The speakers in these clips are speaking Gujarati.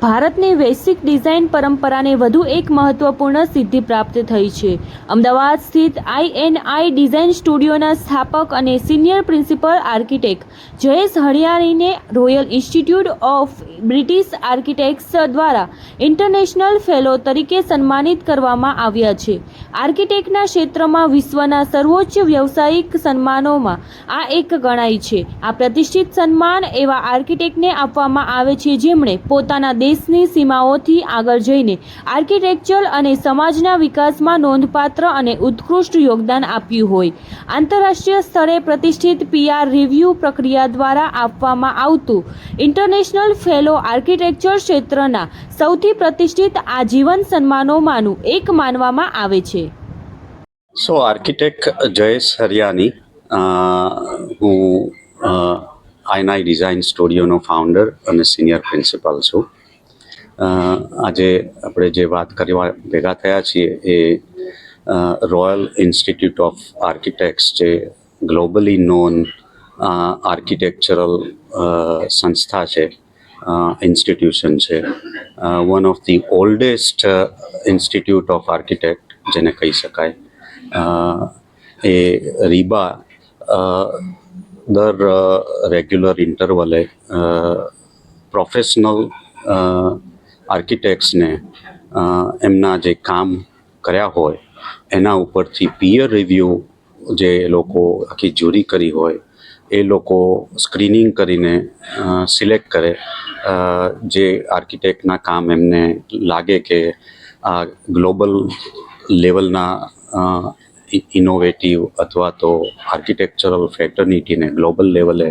ભારતની વૈશ્વિક ડિઝાઇન પરંપરાને વધુ એક મહત્વપૂર્ણ સિદ્ધિ પ્રાપ્ત થઈ છે. અમદાવાદ સ્થિત INI ડિઝાઇન સ્ટુડિયોના સ્થાપક અને સિનિયર પ્રિન્સિપલ આર્કિટેક્ટ જયેશ હરિયાણીને Royal Institute of British Architects દ્વારા ઇન્ટરનેશનલ ફેલો તરીકે સન્માનિત કરવામાં આવ્યા છે. આર્કિટેક્ટના ક્ષેત્રમાં વિશ્વના સર્વોચ્ચ વ્યવસાયિક સન્માનોમાં આ એક ગણાય છે. આ પ્રતિષ્ઠિત સન્માન એવા આર્કિટેક્ટને આપવામાં આવે છે જેમણે પોતાના દેશની સીમાઓથી આગળ જઈને આર્કિટેક્ચર અને સમાજના વિકાસમાં નોંધપાત્ર અને ઉત્કૃષ્ટ યોગદાન આપ્યું હોય. આંતરરાષ્ટ્રીય સ્તરે પ્રતિષ્ઠિત PR રિવ્યૂ પ્રક્રિયા દ્વારા આપવામાં આવતું ઇન્ટરનેશનલ ફેલો આર્કિટેક્ચર ક્ષેત્રના સૌથી પ્રતિષ્ઠિત આજીવન સન્માનોમાંનું એક માનવામાં આવે છે. So, architect Jayesh Hariani, હું INI ડિઝાઇન સ્ટુડિયોનો ફાઉન્ડર અને સિનિયર પ્રિન્સિપાલ છું. આજે આપણે જે વાત કરવા ભેગા થયા છીએ એ રોયલ ઇન્સ્ટિટ્યૂટ ઓફ આર્કિટેક્ટ્સ, જે ગ્લોબલી નોન આર્કિટેક્ચરલ સંસ્થા છે, ઇન્સ્ટિટ્યુશન છે, one of the oldest institute of architect જેને કહી શકાય. એ રીબા દર રેગ્યુલર ઇન્ટરવલે પ્રોફેશનલ આર્કિટેક્ટ્સને એમના જે કામ કર્યા હોય એના ઉપરથી પિયર રિવ્યૂ જે લોકો આખી જ્યુરી કરી હોય એ લોકો સ્ક્રીનિંગ કરીને સિલેક્ટ કરે જે આર્કિટેક્ટના કામ એમને લાગે કે આ ગ્લોબલ લેવલના ઇનોવેટિવ અથવા તો આર્કિટેક્ચરલ ફેટર્નિટીને ગ્લોબલ લેવલે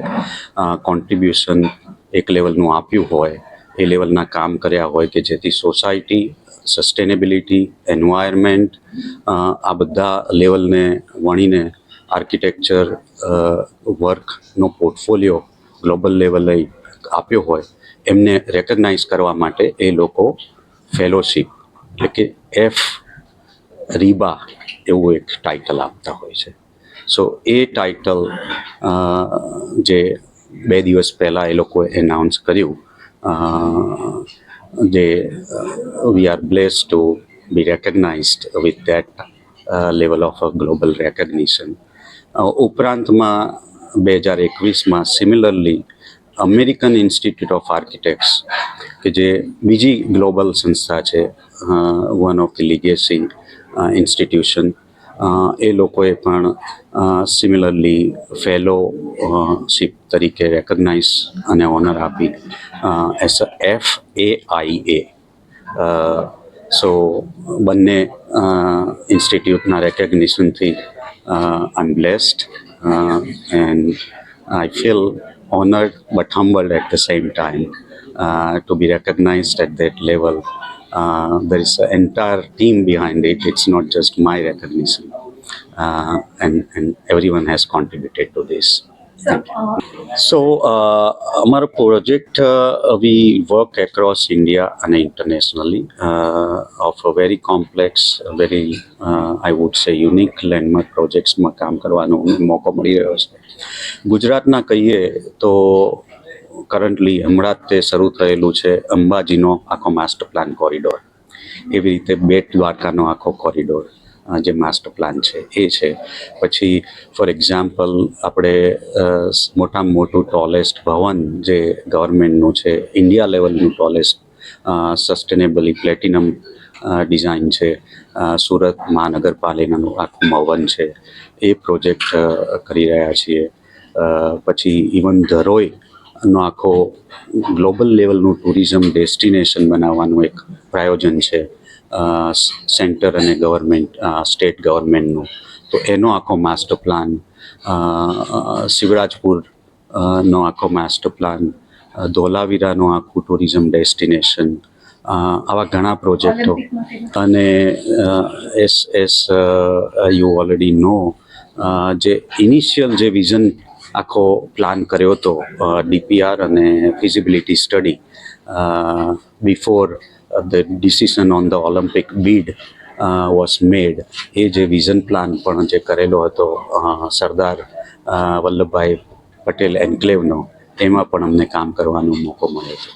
કોન્ટ્રીબ્યુશન એક લેવલનું આપ્યું હોય, એ લેવલના કામ કર્યા હોય કે જેથી સોસાયટી, સસ્ટેનેબિલિટી, એન્વાયરમેન્ટ, આ બધા લેવલને વણીને આર્કિટેક્ચર વર્કનો પોર્ટફોલિયો ગ્લોબલ લેવલે આપ્યો હોય એમને રેકગ્નાઇઝ કરવા માટે એ લોકો ફેલોશિપ એટલે કે F રીબા એવું એક ટાઇટલ આપતા હોય છે. સો એ ટાઇટલ જે 2 દિવસ પહેલાં એ લોકોએ એનાઉન્સ કર્યું, જે we are blessed to be recognised with that level of a global recognition. ઉપરાંતમાં 2021માં similarly American Institute of Architects કે જે બીજી ગ્લોબલ સંસ્થા છે, one of the legacy institution, એ લોકોએ પણ સિમિલરલી ફેલોશિપ તરીકે રેકગ્નાઇઝ અને ઓનર આપી એસ અ FAIA. સો બંને ઇન્સ્ટિટ્યૂટના રેકગ્નિશનથી I am blessed and I feel honored but humbled at the same time to be recognized at that level. There is an entire team behind it. It's not just my recognition, and everyone has contributed to this. So, our project, we work across India and internationally of a very complex, very, I would say, unique landmark projects માં કામ કરવાનો મોકો મળી રહ્યો છે. ગુજરાતના કહીએ તો કરન્ટલી હમણાં જ તે શરૂ થયેલું છે અંબાજીનો આખો માસ્ટર પ્લાન કોરિડોર. એવી રીતે બેટ દ્વારકાનો આખો કોરિડોર જે માસ્ટર પ્લાન છે એ છે. પછી ફોર એક્ઝામ્પલ આપણે મોટામાં મોટું ટોલેસ્ટ ભવન જે ગવર્મેન્ટનું છે, ઇન્ડિયા લેવલનું ટોલેસ્ટ સસ્ટેનેબલી પ્લેટિનમ ડિઝાઇન છે, સુરત મહાનગરપાલિકાનું આખું ભવન છે, એ પ્રોજેક્ટ કરી રહ્યા છીએ. પછી ઇવન ધરોઈનો આખો ગ્લોબલ લેવલનું ટુરિઝમ ડેસ્ટિનેશન બનાવવાનું એક પ્રાયોજન છે સેન્ટર અને ગવર્મેન્ટ, સ્ટેટ ગવર્મેન્ટનું. તો એનો આખો માસ્ટર પ્લાન, શિવરાજપુરનો આખો માસ્ટર પ્લાન, ધોલાવીરાનું આખું ટુરિઝમ ડેસ્ટિનેશન, આવા ઘણા પ્રોજેક્ટો. અને એસ યુ ઓલરેડી નો, જે ઇનિશિયલ જે વિઝન આખો પ્લાન કર્યો હતો DPR અને feasibility study before the decision on the Olympic bid was made, એ જે વિઝન પ્લાન પણ જે કરેલો હતો સરદાર વલ્લભભાઈ પટેલ એન્કલેવનો, એમાં પણ અમને કામ કરવાનો મોકો મળ્યો છે.